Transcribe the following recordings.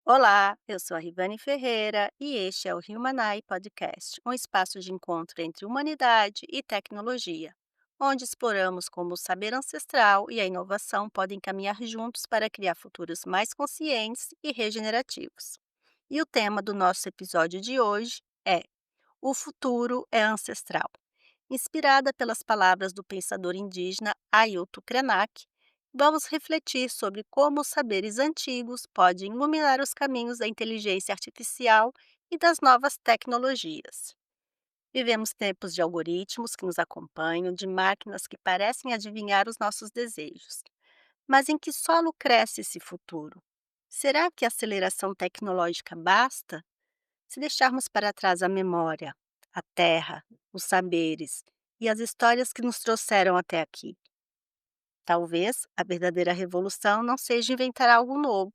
Olá, eu sou a Rivane Ferreira e este é o Humanai Podcast, um espaço de encontro entre humanidade e tecnologia, onde exploramos como o saber ancestral e a inovação podem caminhar juntos para criar futuros mais conscientes e regenerativos. E o tema do nosso episódio de hoje é O Futuro é Ancestral. Inspirada pelas palavras do pensador indígena Ailton Krenak, vamos refletir sobre como os saberes antigos podem iluminar os caminhos da inteligência artificial e das novas tecnologias. Vivemos tempos de algoritmos que nos acompanham, de máquinas que parecem adivinhar os nossos desejos. Mas em que solo cresce esse futuro? Será que a aceleração tecnológica basta? Se deixarmos para trás a memória, a terra, os saberes e as histórias que nos trouxeram até aqui, talvez a verdadeira revolução não seja inventar algo novo,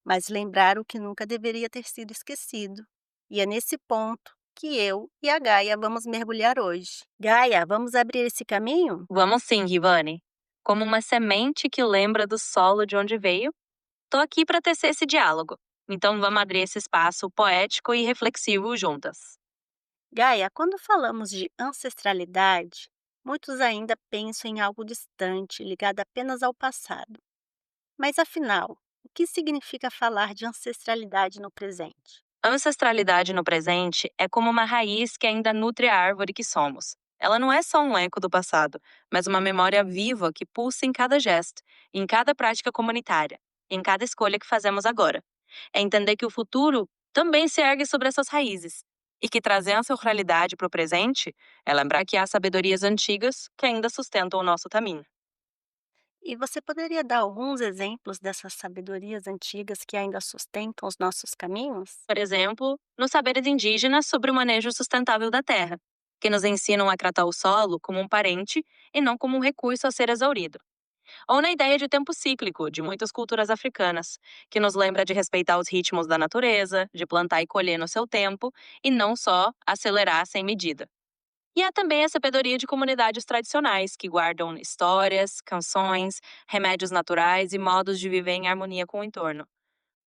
mas lembrar o que nunca deveria ter sido esquecido. E é nesse ponto que eu e a Gaia vamos mergulhar hoje. Gaia, vamos abrir esse caminho? Vamos sim, Rivane. Como uma semente que lembra do solo de onde veio, tô aqui para tecer esse diálogo. Então vamos abrir esse espaço poético e reflexivo juntas. Gaia, quando falamos de ancestralidade, muitos ainda pensam em algo distante, ligado apenas ao passado. Mas afinal, o que significa falar de ancestralidade no presente? Ancestralidade no presente é como uma raiz que ainda nutre a árvore que somos. Ela não é só um eco do passado, mas uma memória viva que pulsa em cada gesto, em cada prática comunitária, em cada escolha que fazemos agora. É entender que o futuro também se ergue sobre essas raízes. E que trazer a ancestralidade para o presente é lembrar que há sabedorias antigas que ainda sustentam o nosso caminho. E você poderia dar alguns exemplos dessas sabedorias antigas que ainda sustentam os nossos caminhos? Por exemplo, nos saberes indígenas sobre o manejo sustentável da terra, que nos ensinam a tratar o solo como um parente e não como um recurso a ser exaurido. Ou na ideia de tempo cíclico de muitas culturas africanas, que nos lembra de respeitar os ritmos da natureza, de plantar e colher no seu tempo e não só acelerar sem medida. E há também a sabedoria de comunidades tradicionais, que guardam histórias, canções, remédios naturais e modos de viver em harmonia com o entorno.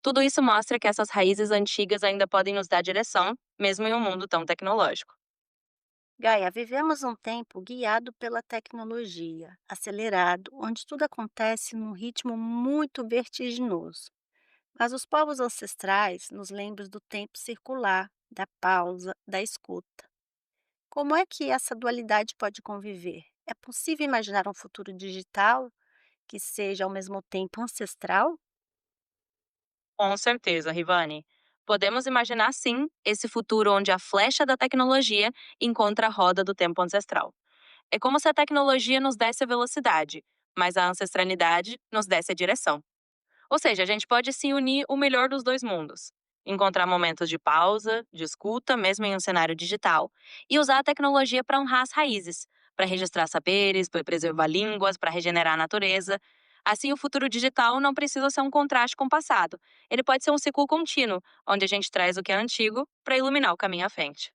Tudo isso mostra que essas raízes antigas ainda podem nos dar direção, mesmo em um mundo tão tecnológico. Gaia, vivemos um tempo guiado pela tecnologia, acelerado, onde tudo acontece num ritmo muito vertiginoso. Mas os povos ancestrais nos lembram do tempo circular, da pausa, da escuta. Como é que essa dualidade pode conviver? É possível imaginar um futuro digital que seja ao mesmo tempo ancestral? Com certeza, Rivane. Podemos imaginar sim esse futuro onde a flecha da tecnologia encontra a roda do tempo ancestral. É como se a tecnologia nos desse a velocidade, mas a ancestralidade nos desse a direção. Ou seja, a gente pode se unir o melhor dos dois mundos. Encontrar momentos de pausa, de escuta, mesmo em um cenário digital, e usar a tecnologia para honrar as raízes, para registrar saberes, para preservar línguas, para regenerar a natureza. Assim, o futuro digital não precisa ser um contraste com o passado. Ele pode ser um ciclo contínuo, onde a gente traz o que é antigo para iluminar o caminho à frente.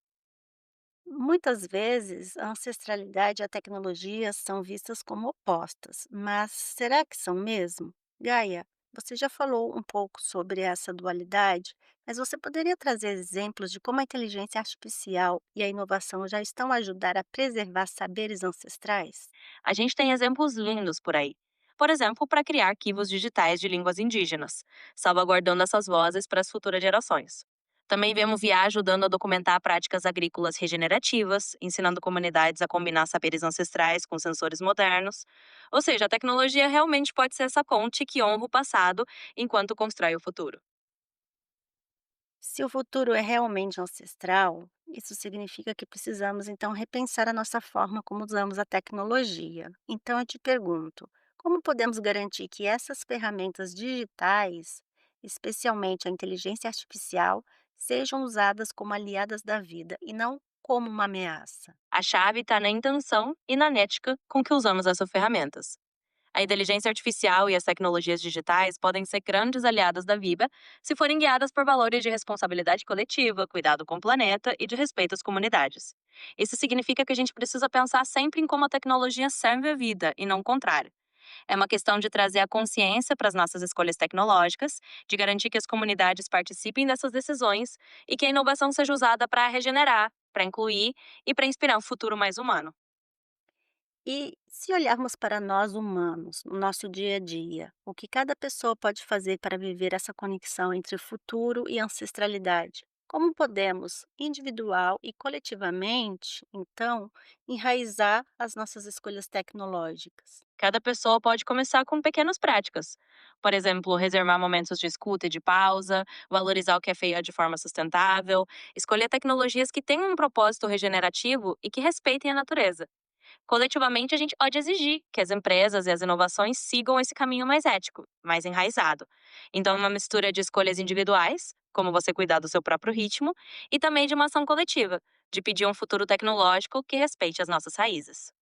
Muitas vezes, a ancestralidade e a tecnologia são vistas como opostas, mas será que são mesmo? Gaia, você já falou um pouco sobre essa dualidade, mas você poderia trazer exemplos de como a inteligência artificial e a inovação já estão a ajudar a preservar saberes ancestrais? A gente tem exemplos lindos por aí. Por exemplo, para criar arquivos digitais de línguas indígenas, salvaguardando essas vozes para as futuras gerações. Também vemos VIA ajudando a documentar práticas agrícolas regenerativas, ensinando comunidades a combinar saberes ancestrais com sensores modernos. Ou seja, a tecnologia realmente pode ser essa ponte que honra o passado enquanto constrói o futuro. Se o futuro é realmente ancestral, isso significa que precisamos então repensar a nossa forma como usamos a tecnologia. Então eu te pergunto, como podemos garantir que essas ferramentas digitais, especialmente a inteligência artificial, sejam usadas como aliadas da vida e não como uma ameaça? A chave está na intenção e na ética com que usamos essas ferramentas. A inteligência artificial e as tecnologias digitais podem ser grandes aliadas da vida se forem guiadas por valores de responsabilidade coletiva, cuidado com o planeta e de respeito às comunidades. Isso significa que a gente precisa pensar sempre em como a tecnologia serve a vida e não o contrário. É uma questão de trazer a consciência para as nossas escolhas tecnológicas, de garantir que as comunidades participem dessas decisões e que a inovação seja usada para regenerar, para incluir e para inspirar um futuro mais humano. E se olharmos para nós humanos, no nosso dia a dia, o que cada pessoa pode fazer para viver essa conexão entre futuro e ancestralidade? Como podemos, individual e coletivamente, então, enraizar as nossas escolhas tecnológicas? Cada pessoa pode começar com pequenas práticas. Por exemplo, reservar momentos de escuta e de pausa, valorizar o que é feito de forma sustentável, escolher tecnologias que tenham um propósito regenerativo e que respeitem a natureza. Coletivamente, a gente pode exigir que as empresas e as inovações sigam esse caminho mais ético, mais enraizado. Então, uma mistura de escolhas individuais, como você cuidar do seu próprio ritmo, e também de uma ação coletiva, de pedir um futuro tecnológico que respeite as nossas raízes.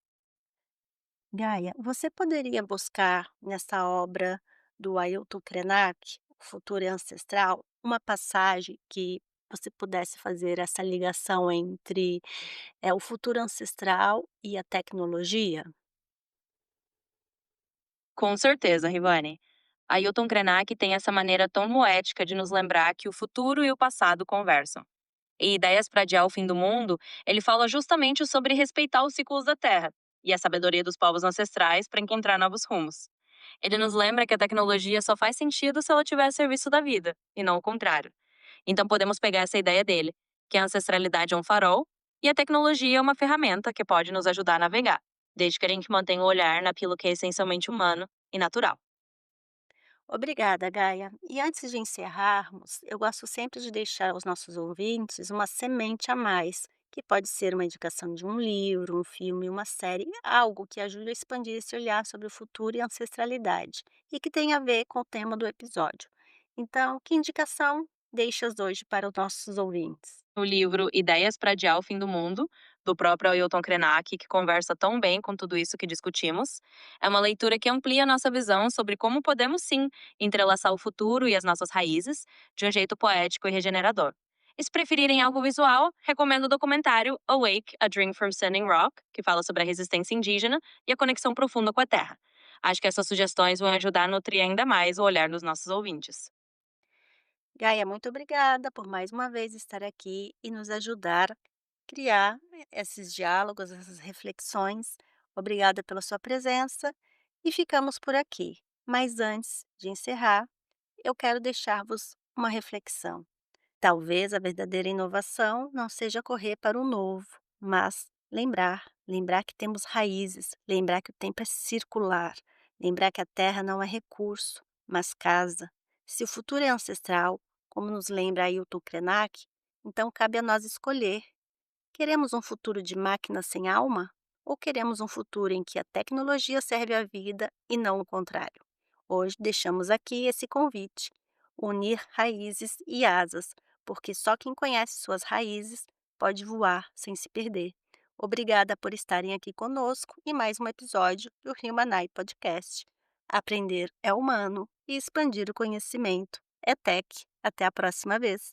Gaia, você poderia buscar nessa obra do Ailton Krenak, O Futuro é Ancestral, uma passagem que você pudesse fazer essa ligação entre o futuro ancestral e a tecnologia? Com certeza, Rivane. Ailton Krenak tem essa maneira tão poética de nos lembrar que o futuro e o passado conversam. Em Ideias para Adiar o Fim do Mundo, ele fala justamente sobre respeitar os ciclos da Terra e a sabedoria dos povos ancestrais para encontrar novos rumos. Ele nos lembra que a tecnologia só faz sentido se ela estiver a serviço da vida, e não o contrário. Então podemos pegar essa ideia dele, que a ancestralidade é um farol e a tecnologia é uma ferramenta que pode nos ajudar a navegar, desde que a gente mantenha o olhar naquilo que é essencialmente humano e natural. Obrigada, Gaia. E antes de encerrarmos, eu gosto sempre de deixar aos nossos ouvintes uma semente a mais, que pode ser uma indicação de um livro, um filme, uma série, algo que ajude a expandir esse olhar sobre o futuro e ancestralidade, e que tenha a ver com o tema do episódio. Então, que indicação deixas hoje para os nossos ouvintes? O livro Ideias para Adiar o Fim do Mundo, do próprio Ailton Krenak, que conversa tão bem com tudo isso que discutimos. É uma leitura que amplia a nossa visão sobre como podemos, sim, entrelaçar o futuro e as nossas raízes de um jeito poético e regenerador. E se preferirem algo visual, recomendo o documentário Awake, A Dream from Standing Rock, que fala sobre a resistência indígena e a conexão profunda com a terra. Acho que essas sugestões vão ajudar a nutrir ainda mais o olhar dos nossos ouvintes. Gaia, muito obrigada por mais uma vez estar aqui e nos ajudar a criar esses diálogos, essas reflexões. Obrigada pela sua presença e ficamos por aqui. Mas antes de encerrar, eu quero deixar-vos uma reflexão. Talvez a verdadeira inovação não seja correr para o novo, mas lembrar que temos raízes, lembrar que o tempo é circular, lembrar que a terra não é recurso, mas casa. Se o futuro é ancestral, como nos lembra Ailton Krenak, então cabe a nós escolher. Queremos um futuro de máquinas sem alma? Ou queremos um futuro em que a tecnologia serve à vida e não o contrário? Hoje deixamos aqui esse convite: unir raízes e asas, porque só quem conhece suas raízes pode voar sem se perder. Obrigada por estarem aqui conosco em mais um episódio do Humanai Podcast. Aprender é humano e expandir o conhecimento é tech. Até a próxima vez.